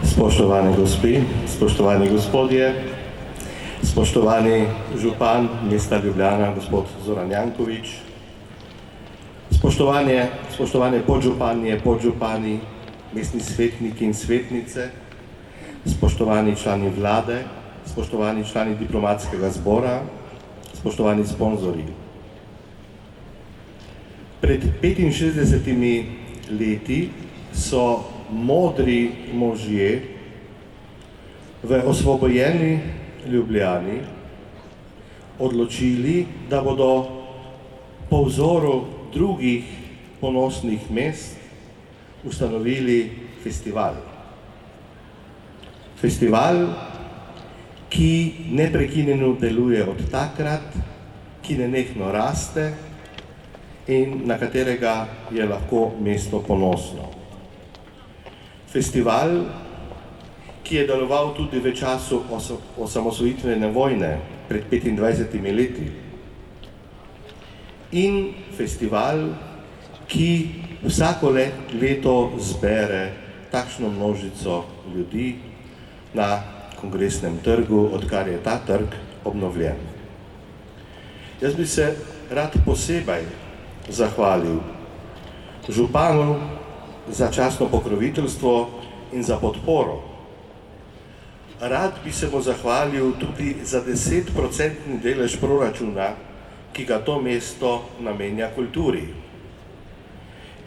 Spoštovane gospe, spoštovani gospodje, spoštovani župan mesta Ljubljana, gospod Zoran Janković, spoštovane podžupanje, podžupani, mestni svetniki in svetnice, spoštovani člani vlade, spoštovani člani diplomatskega zbora, spoštovani sponzorji. Pred 65 leti so modri možje v osvobojeni Ljubljani odločili, da bodo po vzoru drugih ponosnih mest ustanovili festival. Festival, ki neprekinjeno deluje od takrat, ki nenehno raste in na katerega je lahko mesto ponosno. Festival, ki je deloval tudi v času osamosvojitvene vojne pred 25 leti. In festival, ki vsako leto zbere takšno množico ljudi na Kongresnem trgu, odkar je ta trg obnovljen. Jaz bi se rad posebej zahvalil županu za častno pokroviteljstvo in za podporo. Rad bi se mu zahvalil tudi za 10% delež proračuna, ki ga to mesto namenja kulturi.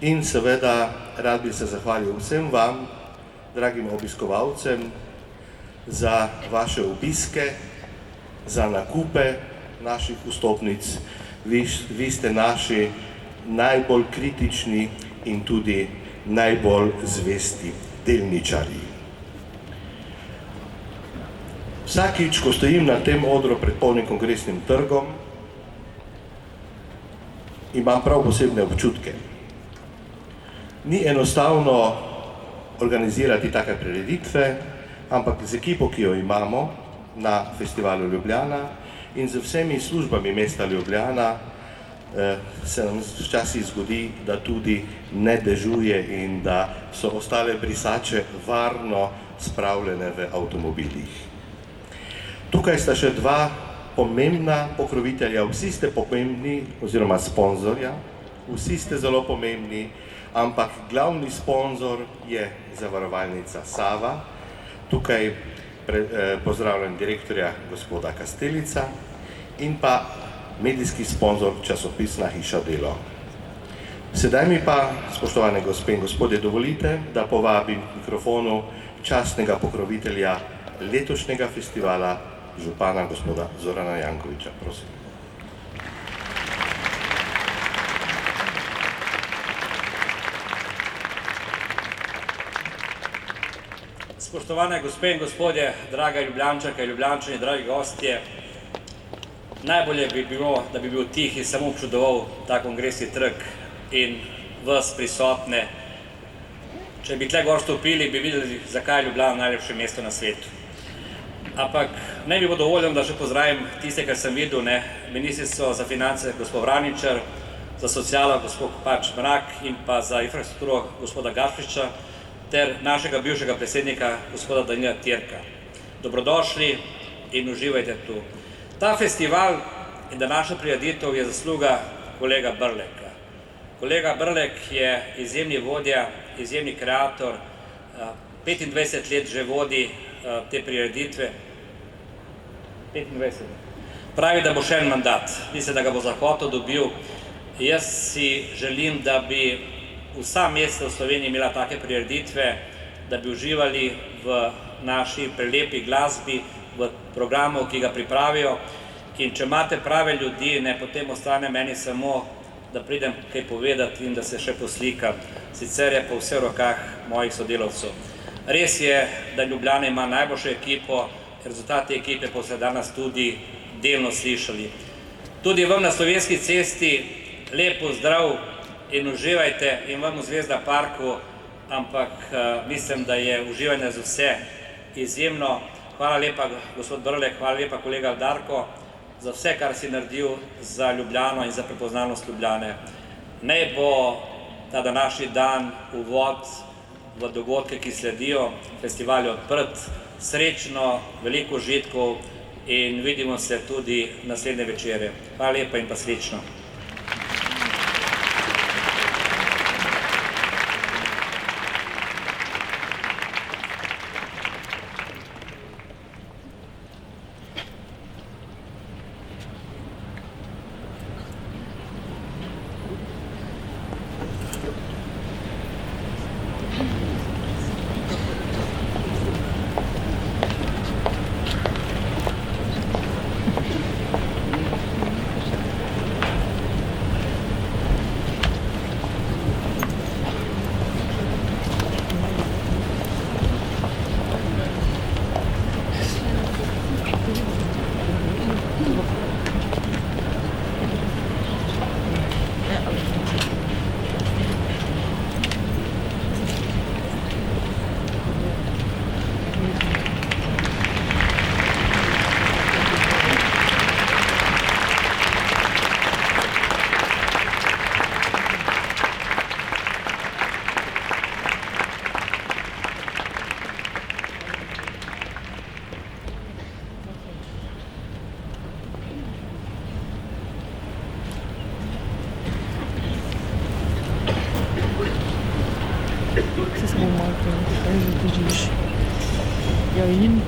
In seveda rad bi se zahvalil vsem vam, dragim obiskovalcem, za vaše obiske, za nakupe naših vstopnic. Vi ste naši najbolj kritični in tudi najbolj zvesti delničarji. Vsakič, ko stojim na tem odru pred polnim Kongresnim trgom, imam prav posebne občutke. Ni enostavno organizirati take prireditve, ampak z ekipo, ki jo imamo na Festivalu Ljubljana in z vsemi službami mesta Ljubljana, se nam včasih zgodi, da tudi ne dežuje in da so ostale brisače varno spravljene v avtomobilih. Tukaj sta še dva pomembna pokrovitelja, vsi ste pomembni, oziroma sponzorja, vsi ste zelo pomembni, ampak glavni sponzor je zavarovalnica Sava. Tukaj pozdravljam direktorja gospoda Kastelica in pa medijski sponzor časopisna hiša Delo. Sedaj mi pa, spoštovane gospe in gospodje, dovolite, da povabim k mikrofonu častnega pokrovitelja letošnjega festivala, župana gospoda Zorana Jankovića. Prosim. Spoštovane gospe in gospodje, draga Ljubljančanke, Ljubljančani, dragi gostje, najbolje bi bilo, da bi bil tih in samo občudoval ta kongresni trg in vas prisotne. Če bi tle gor stopili, bi videli, zakaj je Ljubljana najlepše mesto na svetu. Ampak ne bi bilo dovoljeno, da še pozdravim tiste, kar sem videl, ministrico za finance gospod Vraničar, za socialo gospod Kopač Mrak in pa za infrastrukturo gospoda Gašpriča ter našega bivšega predsednika gospoda Danila Terka. Dobrodošli in uživajte tu. Ta festival in današnja prireditev je zasluga kolega Brleka. Kolega Brlek je izjemni vodja, izjemni kreator, 25 let že vodi te prireditve. 25. Pravi, da bo še en mandat. Mislim, da ga bo zahoto dobil. Jaz si želim, da bi vsa mesta v Sloveniji imela take prireditve, da bi uživali v naši prelepi glasbi, v programu, ki ga pripravijo. In če imate prave ljudi, potem ostane meni samo, da pridem kaj povedati in da se še poslikam. Sicer je pa vse v rokah mojih sodelavcev. Res je, da Ljubljana ima najboljšo ekipo, rezultat te ekipe pa ste danes tudi delno slišali. Tudi vam na Slovenski cesti lep pozdrav in uživajte in vam v Zvezda parku, ampak mislim, da je uživanje za vse izjemno. Hvala lepa gospod Brlek, hvala lepa kolega Darko za vse, kar si naredil za Ljubljano in za prepoznavnost Ljubljane. Naj bo ta današnji dan uvod v dogodke, ki sledijo. Festival je odprt, srečno, veliko užitkov in vidimo se tudi naslednje večere. Hvala lepa in pa srečno. Ses bulmakta öğretici iş. Yayın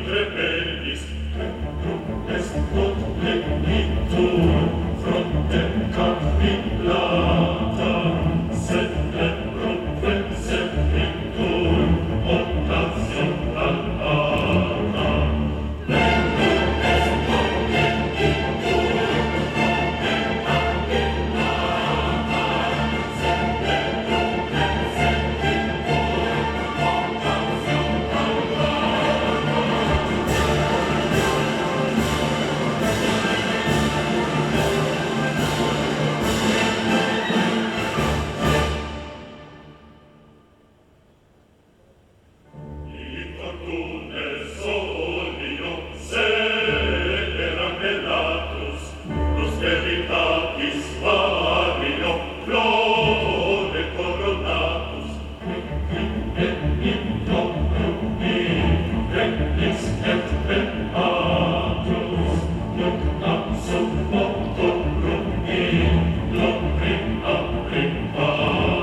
repellis, est quod lenitur frontem capillata, sed lebrum vensebitur occasion alata. Lebrum est quod lenitur frontem capillata, sed lebrum vensebitur occasion Infortune solio sederam elatus, prosperitatis vario flore coronatus, et in locumi regnis et beatus, nunc absum moto brumi, loprim apprimatus.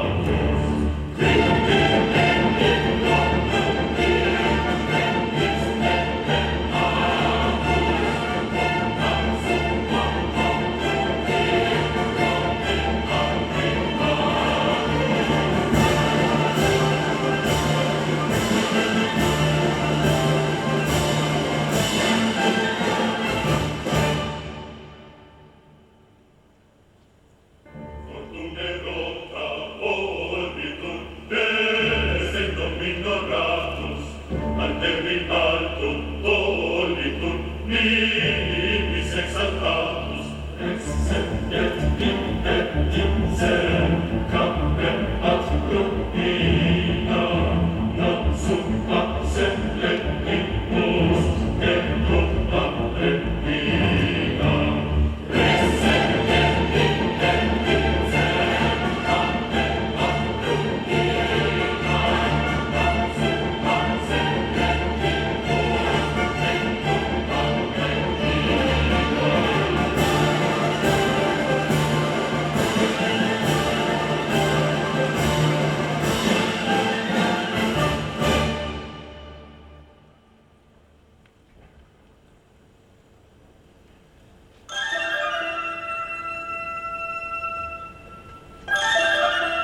Fortune rota orbitur, descendo minoratus, alterni altum dolitur, nimis exaltatus, ex et in et in